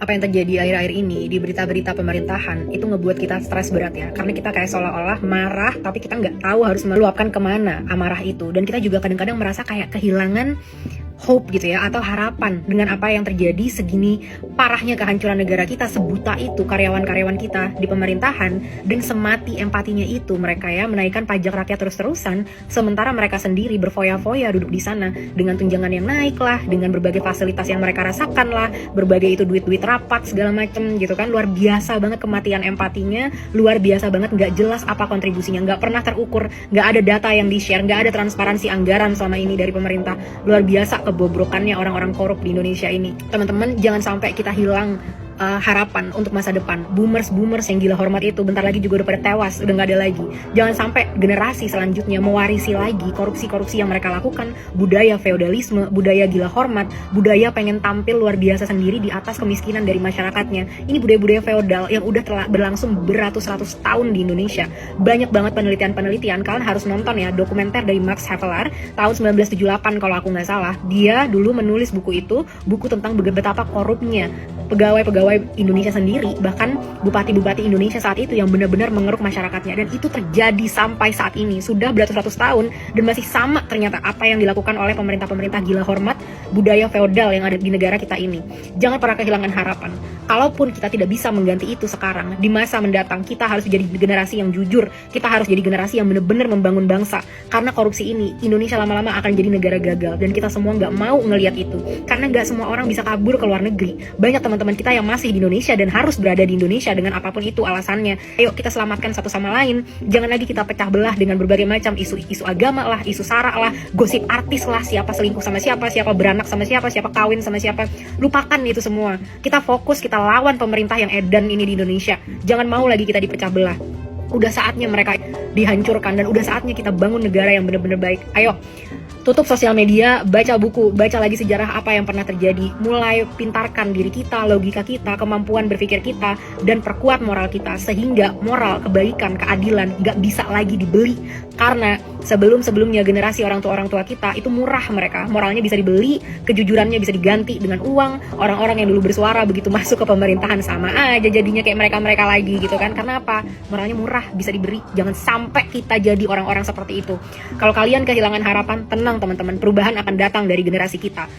Apa yang terjadi akhir-akhir ini di berita-berita pemerintahan itu ngebuat kita stres berat ya, karena kita kayak seolah-olah marah tapi kita nggak tahu harus meluapkan kemana amarah itu, dan kita juga kadang-kadang merasa kayak kehilangan hope gitu ya, atau harapan dengan apa yang terjadi. Segini parahnya kehancuran negara kita, sebuta itu karyawan-karyawan kita di pemerintahan, dan semati empatinya itu mereka ya menaikkan pajak rakyat terus-terusan, sementara mereka sendiri berfoya-foya duduk di sana dengan tunjangan yang naik lah, dengan berbagai fasilitas yang mereka rasakan lah, berbagai itu duit-duit rapat segala macem gitu kan. Luar biasa banget kematian empatinya, luar biasa banget, nggak jelas apa kontribusinya, nggak pernah terukur, nggak ada data yang di-share, nggak ada transparansi anggaran selama ini dari pemerintah. Luar biasa kebobrokannya orang-orang korup di Indonesia ini. Teman-teman, jangan sampai kita hilang harapan untuk masa depan. Boomers yang gila hormat itu bentar lagi juga udah pada tewas, udah nggak ada lagi. Jangan sampai generasi selanjutnya mewarisi lagi korupsi-korupsi yang mereka lakukan, budaya feodalisme, budaya gila hormat, budaya pengen tampil luar biasa sendiri di atas kemiskinan dari masyarakatnya. Ini budaya-budaya feodal yang udah telah berlangsung beratus-ratus tahun di Indonesia. Banyak banget penelitian-penelitian, kalian harus nonton ya dokumenter dari Max Havelaar tahun 1978 kalau aku nggak salah. Dia dulu menulis buku itu, buku tentang betapa korupnya pegawai-pegawai Indonesia sendiri, bahkan bupati-bupati Indonesia saat itu yang benar-benar mengeruk masyarakatnya. Dan itu terjadi sampai saat ini, sudah beratus-ratus tahun, dan masih sama ternyata apa yang dilakukan oleh pemerintah-pemerintah gila hormat budaya feodal yang ada di negara kita ini. Jangan pernah kehilangan harapan. Kalaupun kita tidak bisa mengganti itu sekarang, di masa mendatang kita harus jadi generasi yang jujur, kita harus jadi generasi yang benar-benar membangun bangsa. Karena korupsi ini, Indonesia lama-lama akan jadi negara gagal, dan kita semua nggak mau ngelihat itu. Karena nggak semua orang bisa kabur ke luar negeri. Banyak teman-teman kita yang masih di Indonesia dan harus berada di Indonesia dengan apapun itu alasannya. Ayo kita selamatkan satu sama lain. Jangan lagi kita pecah belah dengan berbagai macam isu agama lah, isu sara lah, gosip artis lah, siapa selingkuh sama siapa, siapa beranak sama siapa, siapa kawin sama siapa. Lupakan itu semua. Kita fokus, kita lawan pemerintah yang edan ini di Indonesia. Jangan mau lagi kita dipecah belah. Udah saatnya mereka dihancurkan, dan udah saatnya kita bangun negara yang benar-benar baik. Ayo, tutup sosial media, baca buku, baca lagi sejarah apa yang pernah terjadi. Mulai pintarkan diri kita, logika kita, kemampuan berpikir kita, dan perkuat moral kita. Sehingga moral, kebaikan, keadilan gak bisa lagi dibeli. Karena sebelum-sebelumnya generasi orang tua kita itu murah mereka. Moralnya bisa dibeli, kejujurannya bisa diganti dengan uang. Orang-orang yang dulu bersuara begitu masuk ke pemerintahan sama aja jadinya kayak mereka-mereka lagi gitu kan. Karena apa? Moralnya murah, bisa diberi. Jangan sampai kita jadi orang-orang seperti itu. Kalau kalian kehilangan harapan, tenang teman-teman, perubahan akan datang dari generasi kita.